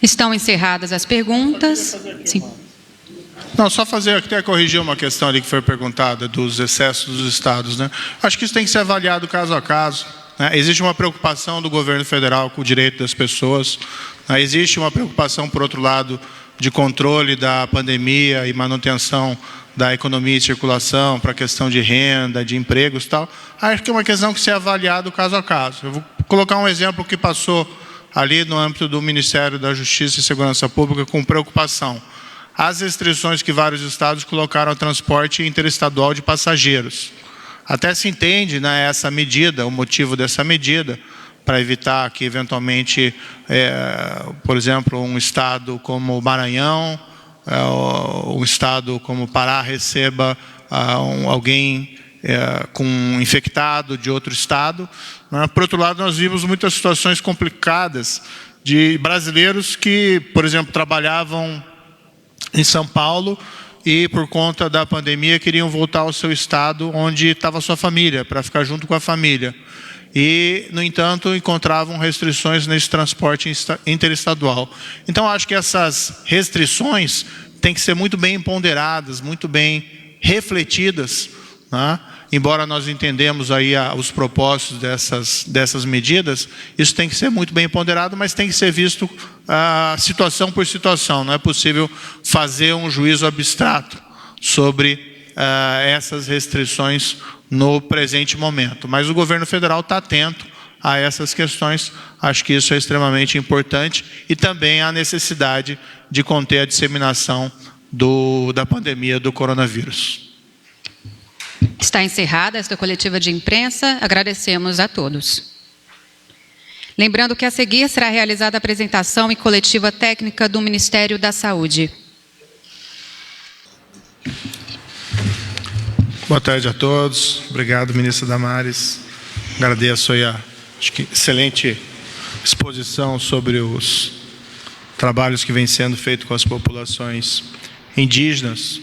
Estão encerradas as perguntas. Sim. Não, só fazer, até corrigir uma questão ali que foi perguntada dos excessos dos estados, né? Acho que isso tem que ser avaliado caso a caso, né? Existe uma preocupação do governo federal com o direito das pessoas, né? Existe uma preocupação, por outro lado, de controle da pandemia e manutenção da economia e circulação para a questão de renda, de empregos e tal. Acho que é uma questão que ser avaliado caso a caso. Eu vou colocar um exemplo que passou ali no âmbito do Ministério da Justiça e Segurança Pública com preocupação. As restrições que vários estados colocaram ao transporte interestadual de passageiros. Até se entende, né, essa medida, o motivo dessa medida, para evitar que, eventualmente, por exemplo, um estado como o Maranhão, um estado como o Pará receba alguém com infectado de outro estado. Né? Por outro lado, nós vimos muitas situações complicadas de brasileiros que, por exemplo, trabalhavam em São Paulo e, por conta da pandemia, queriam voltar ao seu estado onde estava a sua família, para ficar junto com a família. E, no entanto, encontravam restrições nesse transporte interestadual. Então, acho que essas restrições têm que ser muito bem ponderadas, muito bem refletidas, né? Embora nós entendemos aí os propósitos dessas medidas, isso tem que ser muito bem ponderado, mas tem que ser visto situação por situação. Não é possível fazer um juízo abstrato sobre essas restrições no presente momento. Mas o governo federal está atento a essas questões. Acho que isso é extremamente importante e também a necessidade de conter a disseminação da pandemia do coronavírus. Está encerrada esta coletiva de imprensa. Agradecemos a todos. Lembrando que a seguir será realizada a apresentação e coletiva técnica do Ministério da Saúde. Boa tarde a todos. Obrigado, ministra Damares. Agradeço aí acho que excelente exposição sobre os trabalhos que vêm sendo feitos com as populações indígenas.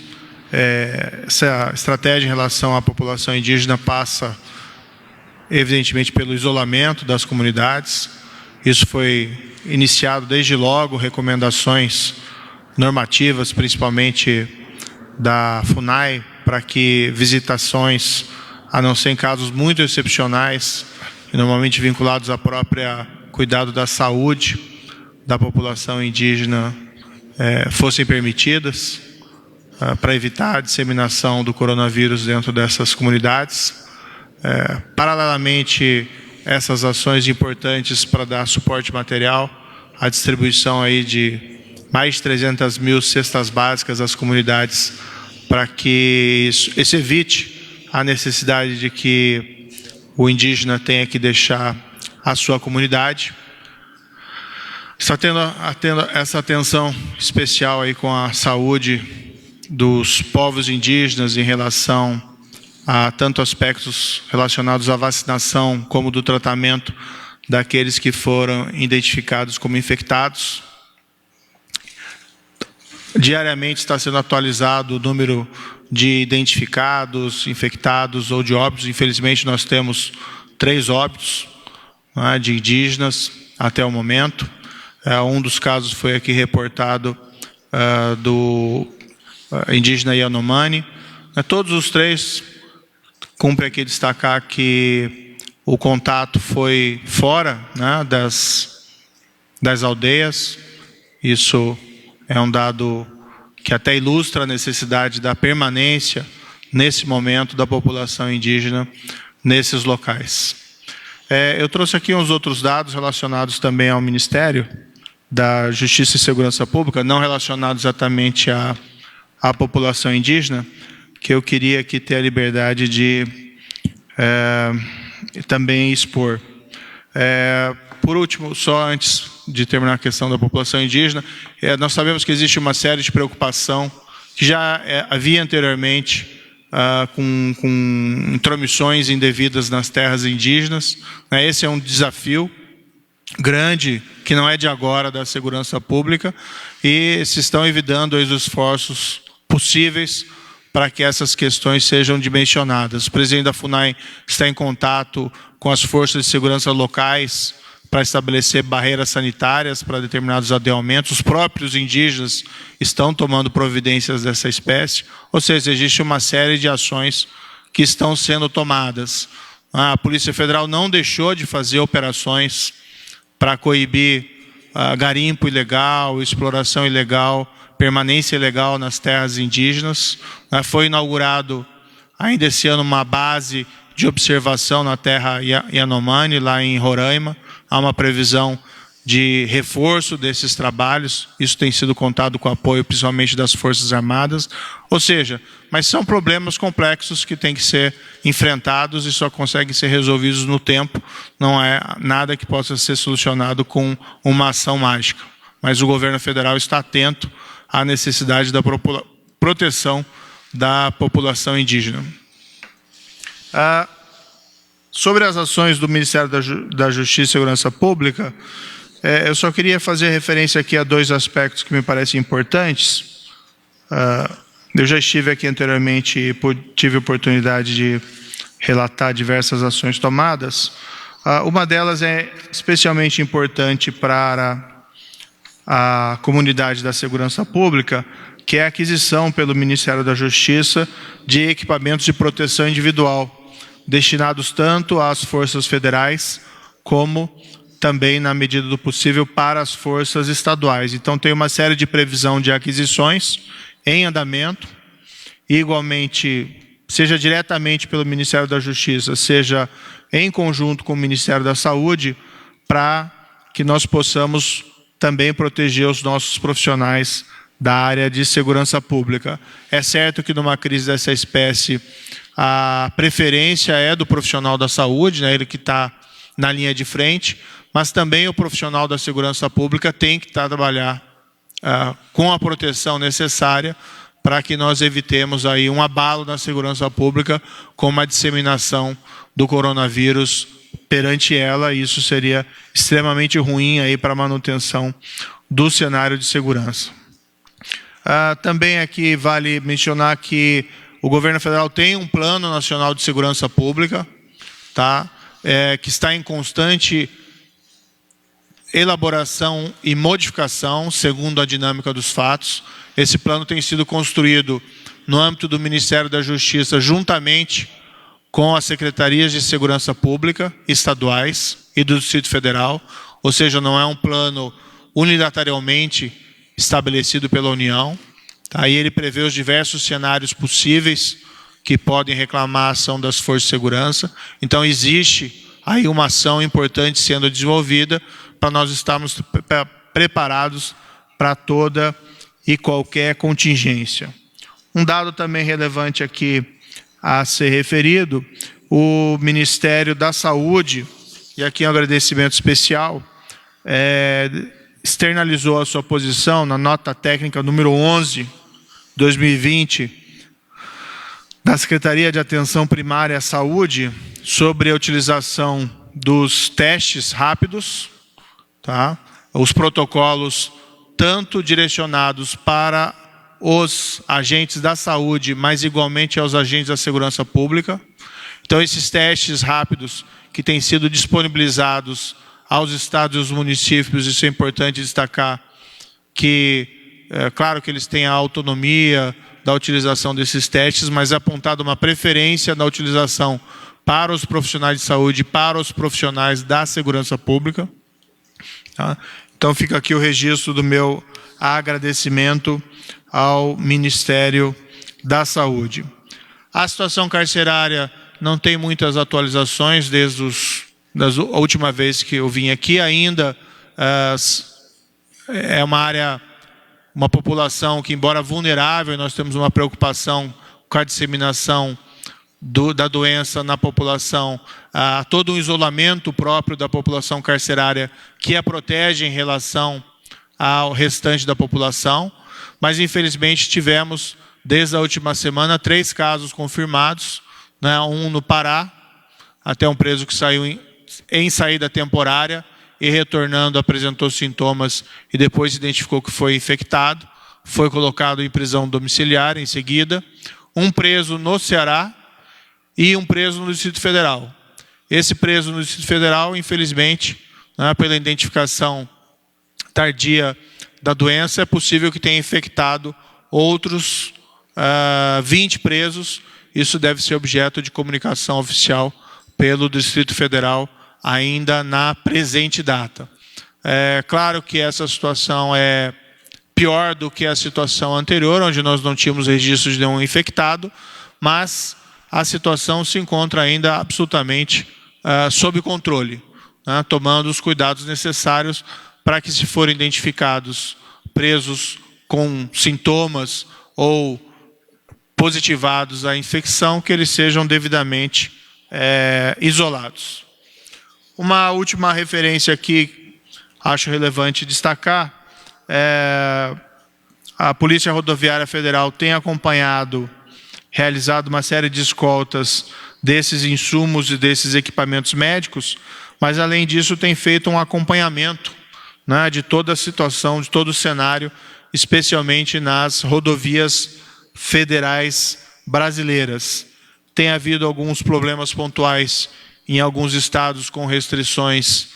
Essa estratégia em relação à população indígena passa, evidentemente, pelo isolamento das comunidades. Isso foi iniciado desde logo, recomendações normativas, principalmente da FUNAI, para que visitações, a não ser em casos muito excepcionais, e normalmente vinculados à própria cuidado da saúde da população indígena, fossem permitidas, para evitar a disseminação do coronavírus dentro dessas comunidades. Paralelamente, essas ações importantes para dar suporte material, a distribuição aí de mais de 300 mil cestas básicas às comunidades, para que isso evite a necessidade de que o indígena tenha que deixar a sua comunidade. Está tendo essa atenção especial aí com a saúde dos povos indígenas em relação a tanto aspectos relacionados à vacinação como do tratamento daqueles que foram identificados como infectados. Diariamente está sendo atualizado o número de identificados, infectados ou de óbitos. Infelizmente, nós temos 3 óbitos, né, de indígenas até o momento. Um dos casos foi aqui reportado do indígena Yanomami. Todos os 3, cumpre aqui destacar que o contato foi fora, né, das aldeias. Isso é um dado que até ilustra a necessidade da permanência, nesse momento, da população indígena nesses locais. Eu trouxe aqui uns outros dados relacionados também ao Ministério da Justiça e Segurança Pública, não relacionados exatamente à população indígena, que eu queria aqui ter a liberdade de também expor. Por último, só antes de terminar a questão da população indígena, nós sabemos que existe uma série de preocupação que já havia anteriormente com intromissões indevidas nas terras indígenas. Esse é um desafio grande, que não é de agora, da segurança pública, e se estão evitando os esforços possíveis para que essas questões sejam dimensionadas. O presidente da FUNAI está em contato com as forças de segurança locais para estabelecer barreiras sanitárias para determinados aldeamentos. Os próprios indígenas estão tomando providências dessa espécie, ou seja, existe uma série de ações que estão sendo tomadas. A Polícia Federal não deixou de fazer operações para coibir garimpo ilegal, exploração ilegal, permanência ilegal nas terras indígenas. Foi inaugurado ainda esse ano uma base de observação na terra Yanomami, lá em Roraima. Há uma previsão de reforço desses trabalhos. Isso tem sido contado com o apoio principalmente das Forças Armadas. Ou seja, mas são problemas complexos que têm que ser enfrentados e só conseguem ser resolvidos no tempo. Não é nada que possa ser solucionado com uma ação mágica. Mas o governo federal está atento à necessidade da proteção da população indígena. Sobre as ações do Ministério da Justiça e Segurança Pública, eu só queria fazer referência aqui a dois aspectos que me parecem importantes. Eu já estive aqui anteriormente e tive a oportunidade de relatar diversas ações tomadas. Uma delas é especialmente importante para a comunidade da segurança pública, que é a aquisição pelo Ministério da Justiça de equipamentos de proteção individual, destinados tanto às forças federais, como também, na medida do possível, para as forças estaduais. Então, tem uma série de previsão de aquisições em andamento, e, igualmente, seja diretamente pelo Ministério da Justiça, seja em conjunto com o Ministério da Saúde, para que nós possamos também proteger os nossos profissionais da área de segurança pública. É certo que numa crise dessa espécie, a preferência é do profissional da saúde, né, ele que está na linha de frente, mas também o profissional da segurança pública tem que trabalhar com a proteção necessária para que nós evitemos aí um abalo na segurança pública com uma disseminação do coronavírus perante ela. Isso seria extremamente ruim aí para a manutenção do cenário de segurança. Também aqui vale mencionar que o governo federal tem um plano nacional de segurança pública, tá? Que está em constante elaboração e modificação, segundo a dinâmica dos fatos. Esse plano tem sido construído no âmbito do Ministério da Justiça, juntamente com as secretarias de segurança pública estaduais e do Distrito Federal, ou seja, não é um plano unilateralmente estabelecido pela União. Tá? E ele prevê os diversos cenários possíveis que podem reclamar a ação das forças de segurança. Então, existe aí uma ação importante sendo desenvolvida para nós estarmos preparados para toda e qualquer contingência. Um dado também relevante aqui a ser referido, o Ministério da Saúde, e aqui um agradecimento especial, externalizou a sua posição na nota técnica número 11, 2020, da Secretaria de Atenção Primária à Saúde, sobre a utilização dos testes rápidos, tá? Os protocolos tanto direcionados para os agentes da saúde, mas igualmente aos agentes da segurança pública. Então, esses testes rápidos que têm sido disponibilizados aos estados e aos municípios, isso é importante destacar, que, claro que eles têm a autonomia da utilização desses testes, mas é apontado uma preferência da utilização para os profissionais de saúde, para os profissionais da segurança pública. Tá? Então, fica aqui o registro do meu agradecimento ao Ministério da Saúde. A situação carcerária não tem muitas atualizações desde a última vez que eu vim aqui. Ainda é uma área, uma população que, embora vulnerável, nós temos uma preocupação com a disseminação da doença na população, todo um isolamento próprio da população carcerária que a protege em relação ao restante da população. Mas, infelizmente, tivemos, desde a última semana, 3 casos confirmados, né? Um no Pará, até um preso que saiu em saída temporária e, retornando, apresentou sintomas e depois identificou que foi infectado, foi colocado em prisão domiciliar em seguida. Um preso no Ceará e um preso no Distrito Federal. Esse preso no Distrito Federal, infelizmente, né, pela identificação tardia da doença, é possível que tenha infectado outros 20 presos. Isso deve ser objeto de comunicação oficial pelo Distrito Federal ainda na presente data. É claro que essa situação é pior do que a situação anterior, onde nós não tínhamos registro de nenhum infectado, mas a situação se encontra ainda absolutamente sob controle, né, tomando os cuidados necessários para que, se forem identificados presos com sintomas ou positivados à infecção, que eles sejam devidamente isolados. Uma última referência aqui, acho relevante destacar, a Polícia Rodoviária Federal tem acompanhado, realizado uma série de escoltas desses insumos e desses equipamentos médicos, mas, além disso, tem feito um acompanhamento, né, de toda a situação, de todo o cenário, especialmente nas rodovias federais brasileiras. Tem havido alguns problemas pontuais em alguns estados com restrições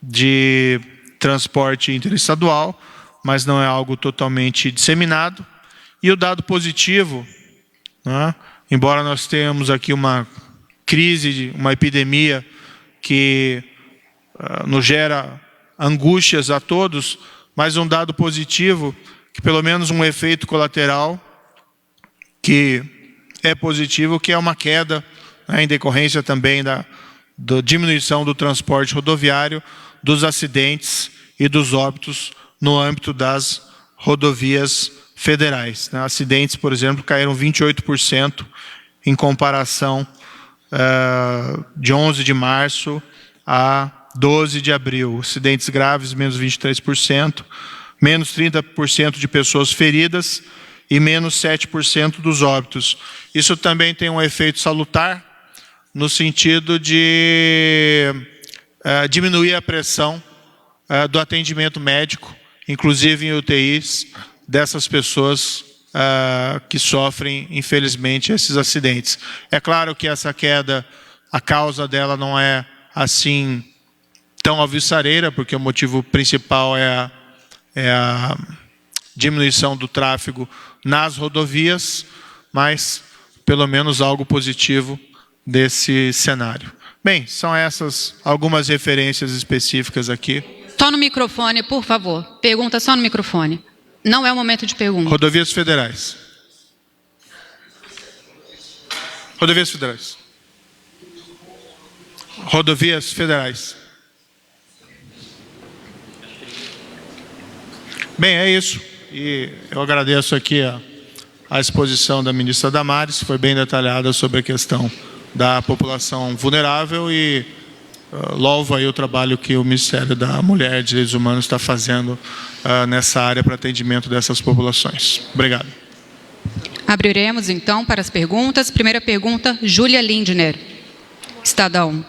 de transporte interestadual, mas não é algo totalmente disseminado. E o dado positivo, né, embora nós tenhamos aqui uma crise, uma epidemia que nos gera angústias a todos, mas um dado positivo, que pelo menos um efeito colateral que é positivo, que é uma queda, né, em decorrência também da diminuição do transporte rodoviário, dos acidentes e dos óbitos no âmbito das rodovias federais. Né? Acidentes, por exemplo, caíram 28% em comparação de 11 de março a 12 de abril. Acidentes graves, menos 23%, menos 30% de pessoas feridas e menos 7% dos óbitos. Isso também tem um efeito salutar, no sentido de diminuir a pressão do atendimento médico, inclusive em UTIs, dessas pessoas que sofrem, infelizmente, esses acidentes. É claro que essa queda, a causa dela não é assim tão alvissareira, porque o motivo principal é a diminuição do tráfego nas rodovias, mas pelo menos algo positivo desse cenário. Bem, são essas algumas referências específicas aqui. Só no microfone, por favor. Pergunta só no microfone. Não é o momento de pergunta. Rodovias federais. Rodovias federais. Rodovias federais. Bem, é isso. E eu agradeço aqui a exposição da ministra Damares, que foi bem detalhada sobre a questão da população vulnerável, e louvo aí o trabalho que o Ministério da Mulher e Direitos Humanos está fazendo nessa área para atendimento dessas populações. Obrigado. Abriremos, então, para as perguntas. Primeira pergunta, Júlia Lindner, Estadão.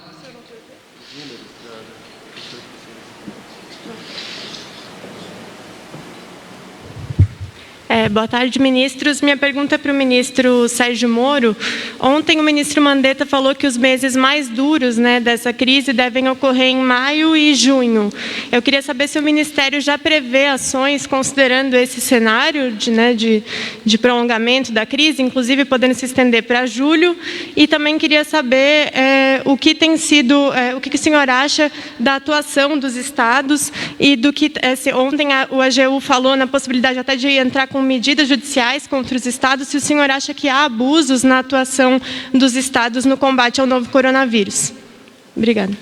Boa tarde, ministros. Minha pergunta é para o ministro Sérgio Moro. Ontem o ministro Mandetta falou que os meses mais duros, né, dessa crise devem ocorrer em maio e junho. Eu queria saber se o ministério já prevê ações considerando esse cenário de prolongamento da crise, inclusive podendo se estender para julho. E também queria saber o que o senhor acha da atuação dos estados e do que ontem o AGU falou na possibilidade até de entrar com medidas judiciais contra os estados, se o senhor acha que há abusos na atuação dos estados no combate ao novo coronavírus. Obrigada.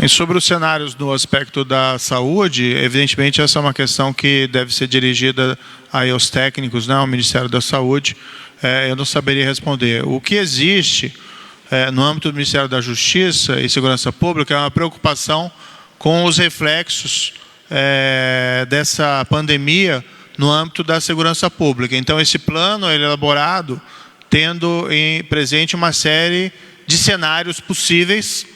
Sobre os cenários no aspecto da saúde, evidentemente essa é uma questão que deve ser dirigida aí aos técnicos, ao Ministério da Saúde. Eu não saberia responder. O que existe no âmbito do Ministério da Justiça e Segurança Pública é uma preocupação com os reflexos dessa pandemia no âmbito da segurança pública. Então, esse plano é elaborado tendo presente uma série de cenários possíveis,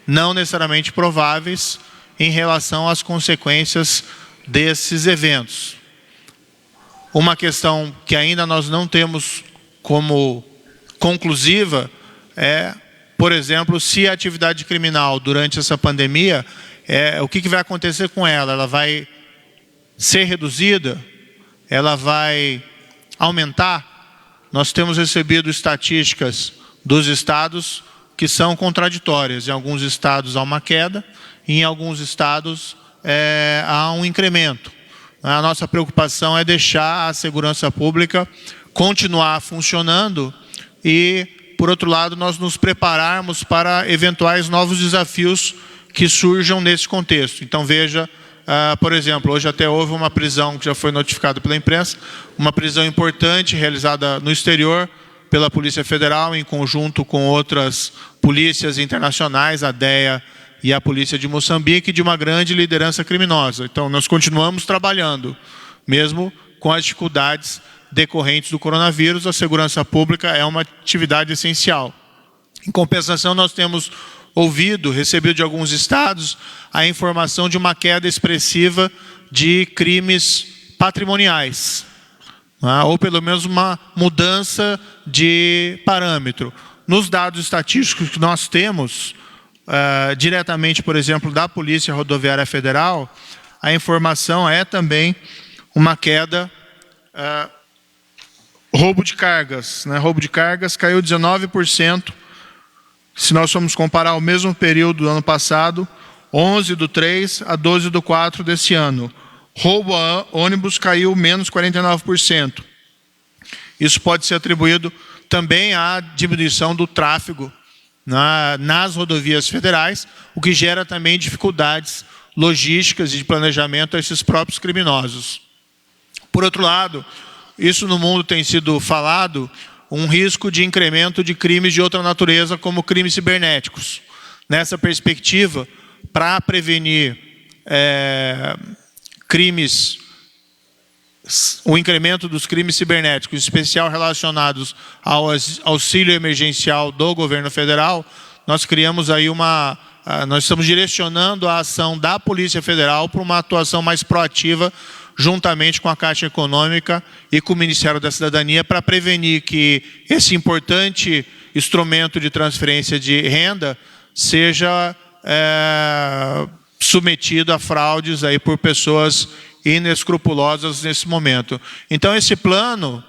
não necessariamente prováveis, em relação às consequências desses eventos. Uma questão que ainda nós não temos como conclusiva é por exemplo, se a atividade criminal durante essa pandemia, o que vai acontecer com ela? Ela vai ser reduzida? Ela vai aumentar? Nós temos recebido estatísticas dos estados que são contraditórias. Em alguns estados há uma queda, e em alguns estados há um incremento. A nossa preocupação é deixar a segurança pública continuar funcionando e, por outro lado, nós nos prepararmos para eventuais novos desafios que surjam nesse contexto. Então, veja, por exemplo, hoje até houve uma prisão que já foi notificada pela imprensa, uma prisão importante realizada no exterior pela Polícia Federal, em conjunto com outras polícias internacionais, a DEA e a Polícia de Moçambique, de uma grande liderança criminosa. Então, nós continuamos trabalhando, mesmo com as dificuldades decorrentes do coronavírus. A segurança pública é uma atividade essencial. Em compensação, nós temos recebido de alguns estados a informação de uma queda expressiva de crimes patrimoniais, ou pelo menos uma mudança de parâmetro. Nos dados estatísticos que nós temos, diretamente, por exemplo, da Polícia Rodoviária Federal, a informação é também uma queda, roubo de cargas. Roubo de cargas caiu 19%, se nós formos comparar o mesmo período do ano passado, 11/3 a 12/4 desse ano. Roubo a ônibus caiu menos 49%. Isso pode ser atribuído também à diminuição do tráfego nas rodovias federais, o que gera também dificuldades logísticas e de planejamento a esses próprios criminosos. Por outro lado, isso no mundo tem sido falado, um risco de incremento de crimes de outra natureza, como crimes cibernéticos. Nessa perspectiva, para prevenir o incremento dos crimes cibernéticos, em especial relacionados ao auxílio emergencial do governo federal, nós criamos aí nós estamos direcionando a ação da Polícia Federal para uma atuação mais proativa, juntamente com a Caixa Econômica e com o Ministério da Cidadania, para prevenir que esse importante instrumento de transferência de renda seja submetido a fraudes aí por pessoas inescrupulosas nesse momento. Então, esse plano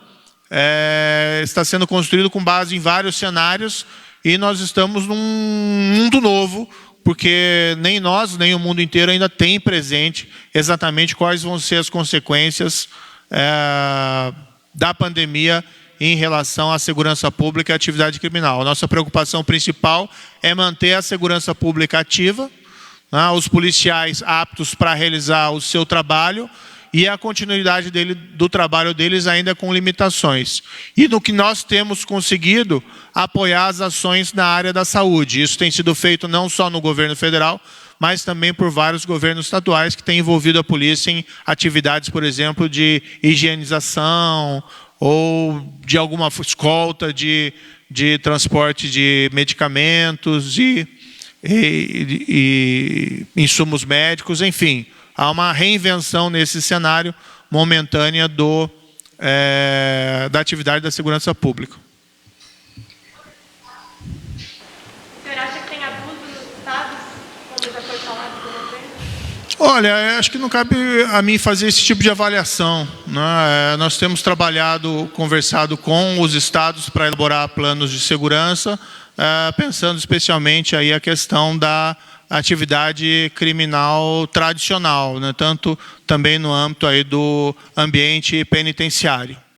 está sendo construído com base em vários cenários, e nós estamos num mundo novo, porque nem nós, nem o mundo inteiro ainda tem presente exatamente quais vão ser as consequências da pandemia em relação à segurança pública e à atividade criminal. A nossa preocupação principal é manter a segurança pública ativa, os policiais aptos para realizar o seu trabalho e a continuidade do trabalho deles ainda com limitações. E no que nós temos conseguido apoiar as ações na área da saúde. Isso tem sido feito não só no governo federal, mas também por vários governos estaduais que têm envolvido a polícia em atividades, por exemplo, de higienização ou de alguma escolta de transporte de medicamentos e insumos médicos, enfim. Há uma reinvenção nesse cenário momentânea da atividade da segurança pública. O senhor acha que tem abuso nos estados, como já foi falado por você? Olha, acho que não cabe a mim fazer esse tipo de avaliação, nós temos conversado com os estados para elaborar planos de segurança, pensando especialmente aí a questão da atividade criminal tradicional, tanto também no âmbito aí do ambiente penitenciário.